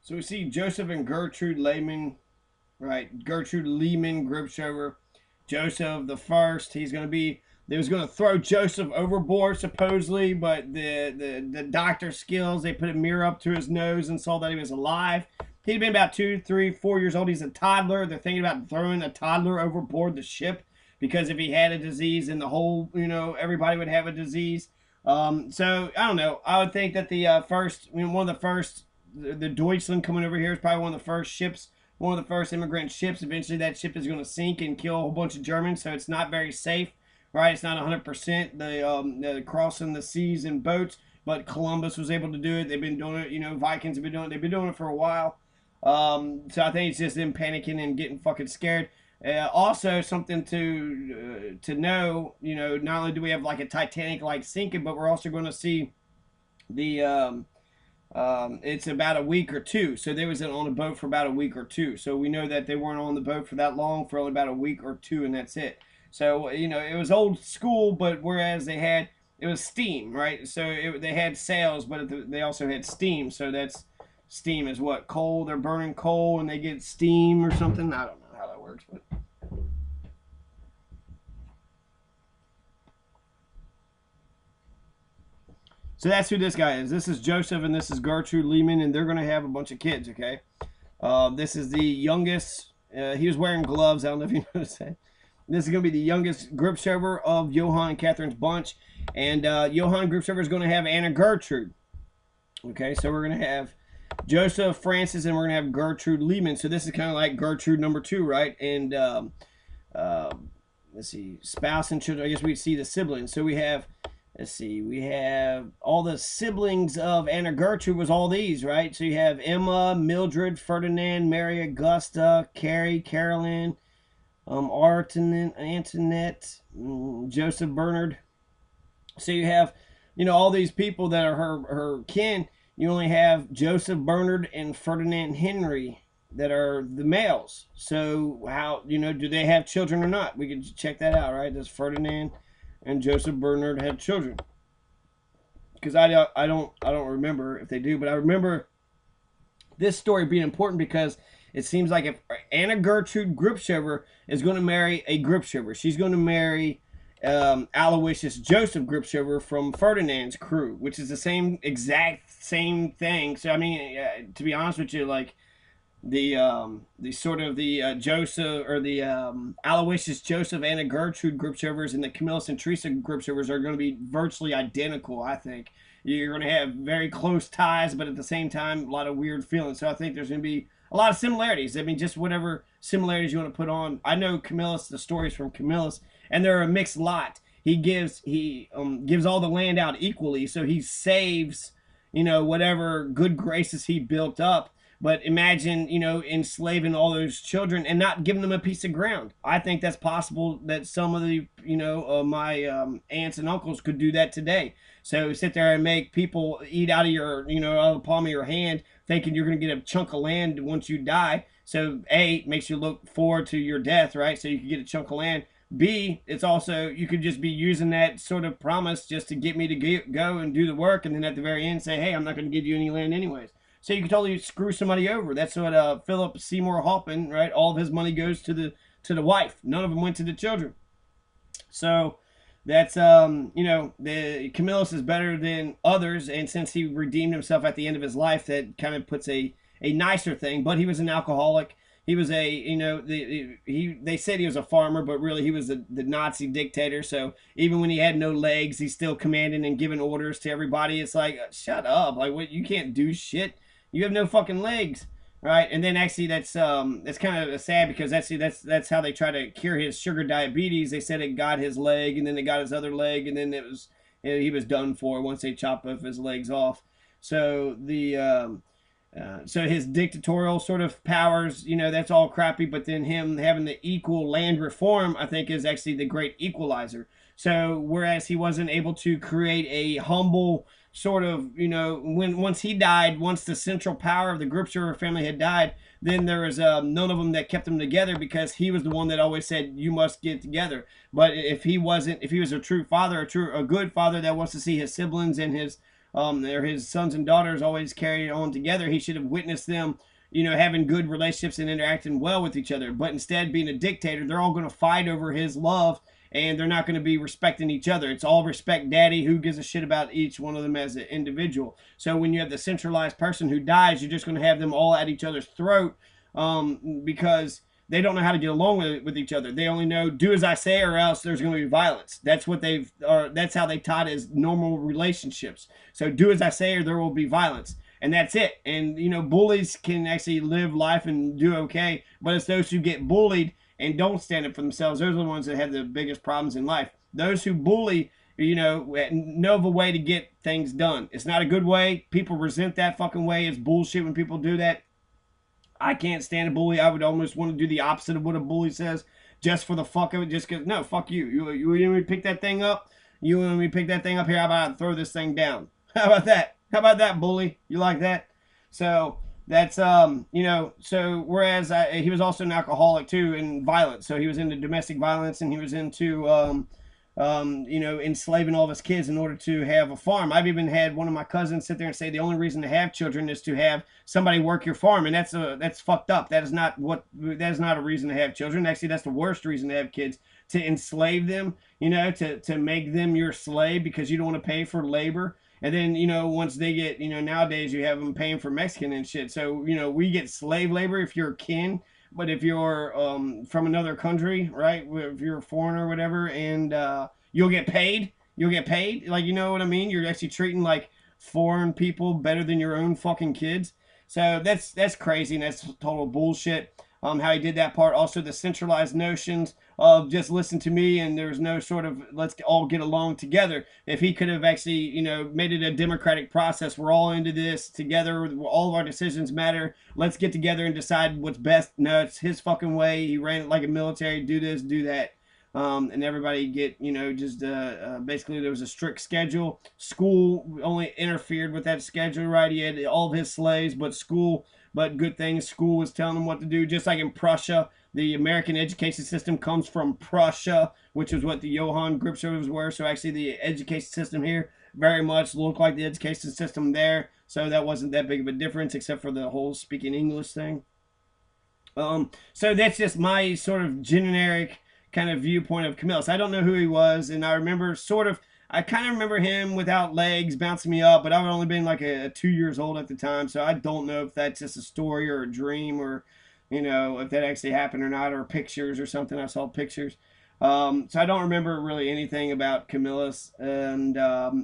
So we see Joseph and Gertrude Lehman, right? Gertrude Lehman Gripshover. Joseph the first. He's going to be. They was going to throw Joseph overboard supposedly, but the doctor skills. They put a mirror up to his nose and saw that he was alive. He'd been about 2, 3, 4 years old. He's a toddler. They're thinking about throwing a toddler overboard the ship because if he had a disease, and the whole, everybody would have a disease. So I don't know. I would think that the first, one of the first, the Deutschland coming over here is probably one of the first ships, one of the first immigrant ships. Eventually, that ship is going to sink and kill a whole bunch of Germans, so it's not very safe, right? It's not 100% the crossing the seas in boats, but Columbus was able to do it. They've been doing it. Vikings have been doing it. They've been doing it for a while. So I think it's just them panicking and getting fucking scared. Also, something to know, not only do we have like a Titanic like sinking, but we're also going to see the it's about a week or two. So they was on a boat for about a week or two. So we know that they weren't on the boat for that long, for only about a week or two, and that's it. So it was old school, but whereas it was steam, right? So they had sails, but they also had steam. So that's steam is what, coal. They're burning coal and they get steam or something. I don't know how that works, but. So that's who this guy is. This is Joseph and this is Gertrude Lehman, and they're going to have a bunch of kids, okay? This is the youngest. He was wearing gloves. I don't know if you noticed that. This is going to be the youngest Gripshover of Johann and Catherine's bunch. And Johann Gripshover is going to have Anna Gertrude. Okay, so we're going to have Joseph Francis and we're going to have Gertrude Lehman. So this is kind of like Gertrude number 2, right? And let's see, spouse and children. I guess we see the siblings. So we have, let's see, we have all the siblings of Anna Gertrude was all these, right? So you have Emma, Mildred, Ferdinand, Mary Augusta, Carrie, Carolyn, Antoinette, Joseph Bernard. So you have, all these people that are her kin. You only have Joseph Bernard and Ferdinand Henry that are the males. So how, do they have children or not? We can check that out, right? Does Ferdinand and Joseph Bernard have children? Because I don't remember if they do, but I remember this story being important because it seems like if Anna Gertrude Gripshover is going to marry a Gripshover, she's going to marry Aloysius Joseph Gripshover from Ferdinand's crew, which is the exact same thing. So I mean, to be honest with you, like the sort of the Joseph or the Aloysius Joseph Anna Gertrude Gripshovers and the Camillus and Teresa Gripshovers are going to be virtually identical. I think you're going to have very close ties, but at the same time, a lot of weird feelings. So I think there's going to be a lot of similarities. I mean, just whatever similarities you want to put on. I know Camillus, the stories from Camillus, and they're a mixed lot. He gives all the land out equally, so he saves, whatever good graces he built up. But imagine, enslaving all those children and not giving them a piece of ground. I think that's possible that some of the, my aunts and uncles could do that today. So sit there and make people eat out of your, out of the palm of your hand, thinking you're going to get a chunk of land once you die. So A, makes you look forward to your death, right? So you can get a chunk of land. B, it's also, you could just be using that sort of promise just to get me to go and do the work. And then at the very end say, hey, I'm not going to give you any land anyways. So you can totally screw somebody over. That's what Philip Seymour Hoffman, right? All of his money goes to the wife. None of them went to the children. So that's the Camillus is better than others, and since he redeemed himself at the end of his life, that kind of puts a nicer thing. But he was an alcoholic. He was they said he was a farmer, but really he was the Nazi dictator. So even when he had no legs, he's still commanding and giving orders to everybody. It's like, shut up! Like, what? You can't do shit. You have no fucking legs, right? And then actually that's kind of sad because that's how they try to cure his sugar diabetes. They said it got his leg, and then they got his other leg, and then he was done for once they chopped both his legs off. So so his dictatorial sort of powers, that's all crappy. But then him having the equal land reform, I think, is actually the great equalizer. So whereas he wasn't able to create a humble sort of, once he died, once the central power of the Gripshover family had died, then there was none of them that kept them together because he was the one that always said, you must get together. But if he was a true father, a good father that wants to see his siblings and his or his sons and daughters always carried on together. He should have witnessed them, having good relationships and interacting well with each other. But instead, being a dictator, they're all going to fight over his love, and they're not going to be respecting each other. It's all respect daddy. Who gives a shit about each one of them as an individual? So when you have the centralized person who dies, you're just going to have them all at each other's throat, because they don't know how to get along with each other. They only know do as I say or else there's going to be violence. That's what that's how they taught as normal relationships. So do as I say or there will be violence. And that's it. And bullies can actually live life and do okay, but it's those who get bullied and don't stand up for themselves. Those are the ones that have the biggest problems in life. Those who bully, know of a way to get things done. It's not a good way. People resent that fucking way. It's bullshit when people do that. I can't stand a bully. I would almost want to do the opposite of what a bully says, just for the fuck of it. Just because, no, fuck you. You want me to pick that thing up? You want me to pick that thing up here? How about I throw this thing down? How about that? How about that, bully? You like that? So that's So whereas he was also an alcoholic too and violent. So he was into domestic violence and he was into enslaving all of his kids in order to have a farm. I've even had one of my cousins sit there and say the only reason to have children is to have somebody work your farm, and that's fucked up. That is not a reason to have children. Actually, that's the worst reason to have kids, to enslave them, to make them your slave because you don't want to pay for labor. And then, once they get, nowadays you have them paying for Mexican and shit. So, we get slave labor if you're kin. But if you're from another country, right, if you're a foreigner or whatever, and you'll get paid, like, you know what I mean? You're actually treating, like, foreign people better than your own fucking kids. So that's crazy, and that's total bullshit. How he did that part. Also, the centralized notions of just listen to me, and there's no sort of let's all get along together. If he could have actually, made it a democratic process, we're all into this together, all of our decisions matter, let's get together and decide what's best. No, it's his fucking way. He ran it like a military, do this, do that. And everybody get, basically there was a strict schedule. School only interfered with that schedule, right? He had all of his slaves, but good things. School was telling them what to do, just like in Prussia. The American education system comes from Prussia, which is what the Johann Gripshovers were. So actually the education system here very much looked like the education system there. So that wasn't that big of a difference, except for the whole speaking English thing. So that's just my sort of generic kind of viewpoint of Camillus. I don't know who he was, and I kind of remember him without legs bouncing me up, but I would only been like 2 years old at the time, so I don't know if that's just a story or a dream or, if that actually happened or not, or pictures or something. I saw pictures. So I don't remember really anything about Camillus, and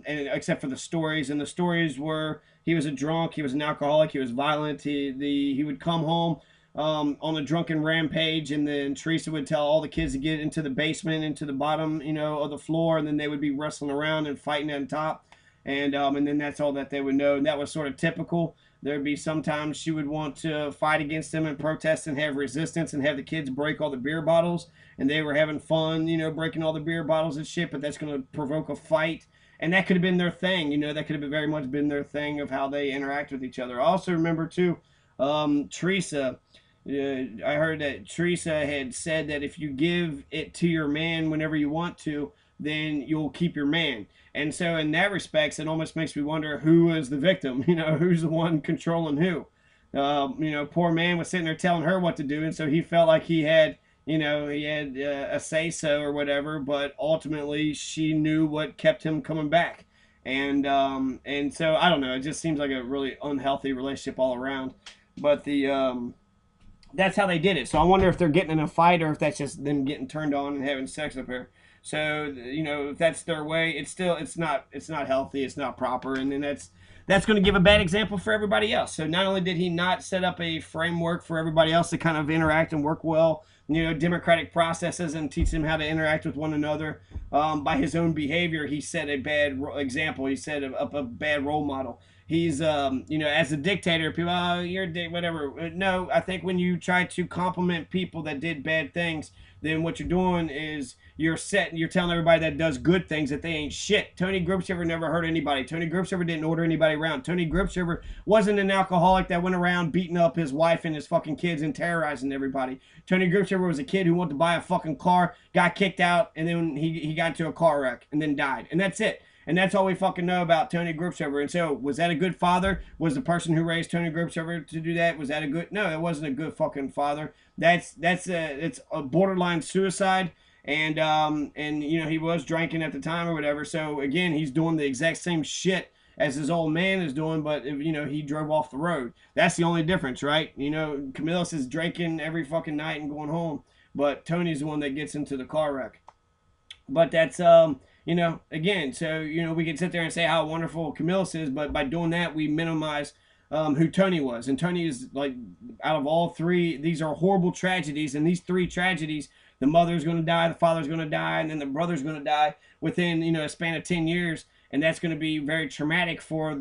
except for the stories. And the stories were he was a drunk, he was an alcoholic, he was violent. He would come home on a drunken rampage, and then Teresa would tell all the kids to get into the basement, into the bottom, of the floor, and then they would be wrestling around and fighting on top, and then that's all that they would know. And that was sort of typical. There'd be sometimes she would want to fight against them and protest and have resistance and have the kids break all the beer bottles, and they were having fun, breaking all the beer bottles and shit, but that's going to provoke a fight. And that could have been their thing, that could have very much been their thing of how they interact with each other. I also remember, too, Teresa, I heard that Teresa had said that if you give it to your man whenever you want to, then you'll keep your man. And so in that respect, it almost makes me wonder who is the victim, who's the one controlling who. Poor man was sitting there telling her what to do, and so he felt like he had a say-so or whatever, but ultimately she knew what kept him coming back. And so, I don't know, it just seems like a really unhealthy relationship all around. But that's how they did it. So I wonder if they're getting in a fight or if that's just them getting turned on and having sex up here. So, if that's their way, it's not healthy, it's not proper, and then that's going to give a bad example for everybody else. So not only did he not set up a framework for everybody else to kind of interact and work well, democratic processes and teach them how to interact with one another, by his own behavior, he set a bad example. He set a bad role model. He's, as a dictator, people, oh, you're a dick, whatever. No, I think when you try to compliment people that did bad things, then what you're doing is you're telling everybody that does good things that they ain't shit. Tony Gripshover never hurt anybody. Tony Gripshover didn't order anybody around. Tony Gripshover wasn't an alcoholic that went around beating up his wife and his fucking kids and terrorizing everybody. Tony Gripshover was a kid who wanted to buy a fucking car, got kicked out, and then he got into a car wreck and then died. And that's it. And that's all we fucking know about Tony Gripshover. And so, was that a good father? Was the person who raised Tony Gripshover to do that? Was that a good? No, it wasn't a good fucking father. It's a borderline suicide. And you know, he was drinking at the time or whatever. So again, he's doing the exact same shit as his old man is doing, but you know, he drove off the road. That's the only difference, right? You know, Camillus is drinking every fucking night and going home, but Tony's the one that gets into the car wreck. But that's you know, again, so you know, we can sit there and say how wonderful Camillus is, but by doing that, we minimize who Tony was. And Tony is like, out of all three, these are horrible tragedies, and these three tragedies, the mother's going to die, the father's going to die, and then the brother's going to die within, you know, a span of 10 years. And that's going to be very traumatic for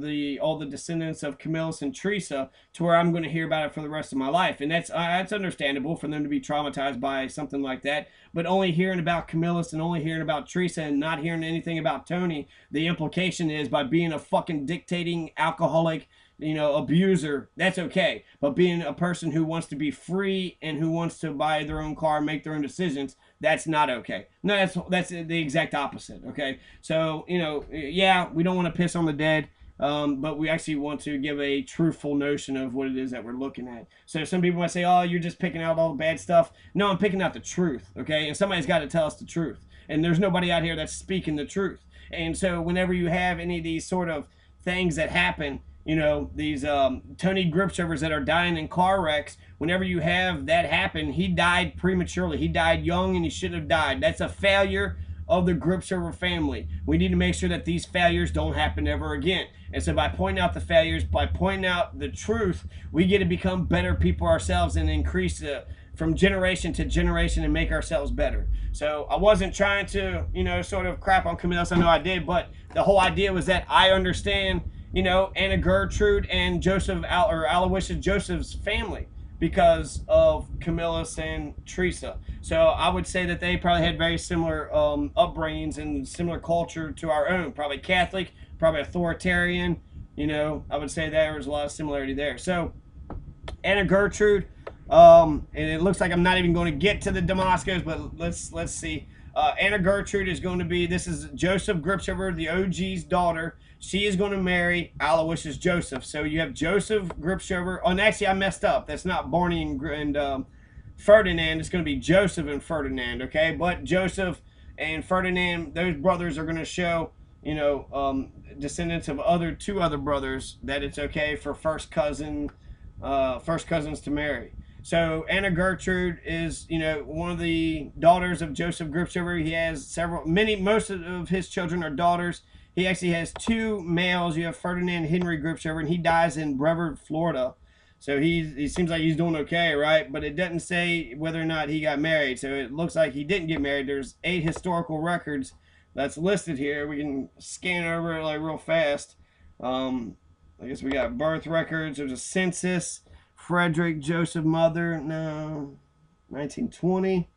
all the descendants of Camillus and Teresa, to where I'm going to hear about it for the rest of my life. And that's understandable for them to be traumatized by something like that. But only hearing about Camillus and only hearing about Teresa and not hearing anything about Tony, the implication is, by being a fucking dictating alcoholic, you know, abuser, that's okay. But being a person who wants to be free and who wants to buy their own car, make their own decisions, that's not okay. No, that's the exact opposite. Okay, so you know, yeah, we don't want to piss on the dead, but we actually want to give a truthful notion of what it is that we're looking at. So some people might say, "Oh, you're just picking out all the bad stuff." No, I'm picking out the truth. Okay, and somebody's got to tell us the truth, and there's nobody out here that's speaking the truth. And so whenever you have any of these sort of things that happen, you know, these Tony Gripshovers that are dying in car wrecks, whenever you have that happen, he died prematurely. He died young and he shouldn't have died. That's a failure of the Gripshover family. We need to make sure that these failures don't happen ever again. And so by pointing out the failures, by pointing out the truth, we get to become better people ourselves and increase from generation to generation and make ourselves better. So I wasn't trying to, you know, sort of crap on Camillus. I know I did, but the whole idea was that I understand, you know, Anna Gertrude and Aloysius Joseph's family because of Camillus and Teresa. So I would say that they probably had very similar upbringings and similar culture to our own. Probably Catholic, probably authoritarian. You know, I would say there was a lot of similarity there. So Anna Gertrude, and it looks like I'm not even going to get to the Damascus, but let's see. Anna Gertrude is going to be, this is Joseph Gripshover, the OG's daughter. She is going to marry Aloysius Joseph. So you have Joseph Gripshover. Oh, and actually, I messed up. That's not Barney and Ferdinand. It's going to be Joseph and Ferdinand, okay? But Joseph and Ferdinand, those brothers are going to show, you know, descendants of two other brothers, that it's okay for first cousins to marry. So Anna Gertrude is, you know, one of the daughters of Joseph Gripshover. He has most of his children are daughters. He actually has two males. You have Ferdinand Henry Gripshover, and he dies in Brevard, Florida. So he seems like he's doing okay, right? But it doesn't say whether or not he got married. So it looks like he didn't get married. There's 8 historical records that's listed here. We can scan over it like real fast. I guess we got birth records. There's a census. Frederick Joseph mother, no. 1920.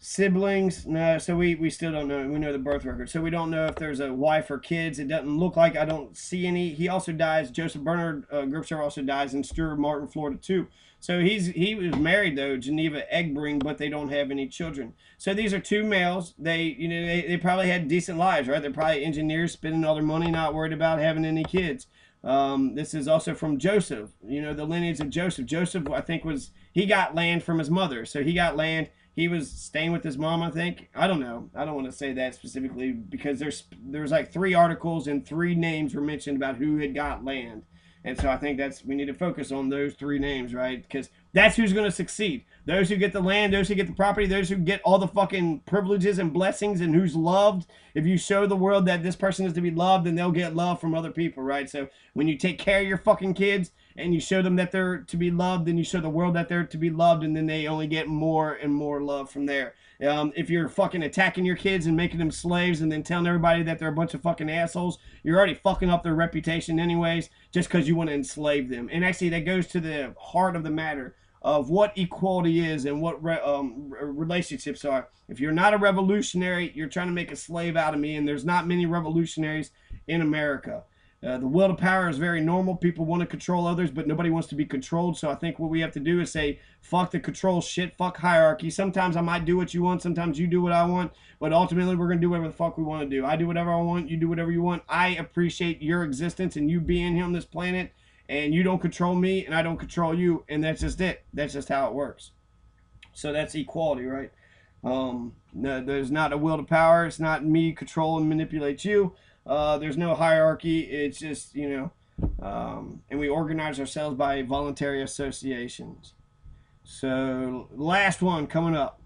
Siblings, no. So we still don't know. We know the birth record. So we don't know if there's a wife or kids. It doesn't look like. I don't see any. He also dies. Joseph Bernard Gripshover also dies in Stuart Martin, Florida too. So he was married though, Geneva Egbring, but they don't have any children. So these are two males. They probably had decent lives, right? They're probably engineers, spending all their money, not worried about having any kids. This is also from Joseph, you know, the lineage of Joseph. Joseph, I think, he got land from his mother. So he got land. He was staying with his mom, I think. I don't know. I don't want to say that specifically because there's like 3 articles and 3 names were mentioned about who had got land. And so I think we need to focus on those 3 names, right? Because that's who's going to succeed. Those who get the land, those who get the property, those who get all the fucking privileges and blessings, and who's loved. If you show the world that this person is to be loved, then they'll get love from other people, right? So when you take care of your fucking kids and you show them that they're to be loved, then you show the world that they're to be loved, and then they only get more and more love from there. If you're fucking attacking your kids and making them slaves and then telling everybody that they're a bunch of fucking assholes, you're already fucking up their reputation anyways, just because you want to enslave them. And actually, that goes to the heart of the matter of what equality is and what relationships are. If you're not a revolutionary, you're trying to make a slave out of me, and there's not many revolutionaries in America. The will to power is very normal. People want to control others, but nobody wants to be controlled. So I think what we have to do is say, fuck the control shit, fuck hierarchy. Sometimes I might do what you want, sometimes you do what I want, but ultimately we're going to do whatever the fuck we want to do. I do whatever I want, you do whatever you want. I appreciate your existence and you being here on this planet, and you don't control me and I don't control you, and that's just it. That's just how it works. So that's equality, right? No, there's not a will to power. It's not me control and manipulate you. There's no hierarchy. It's just, and we organize ourselves by voluntary associations. So last one coming up.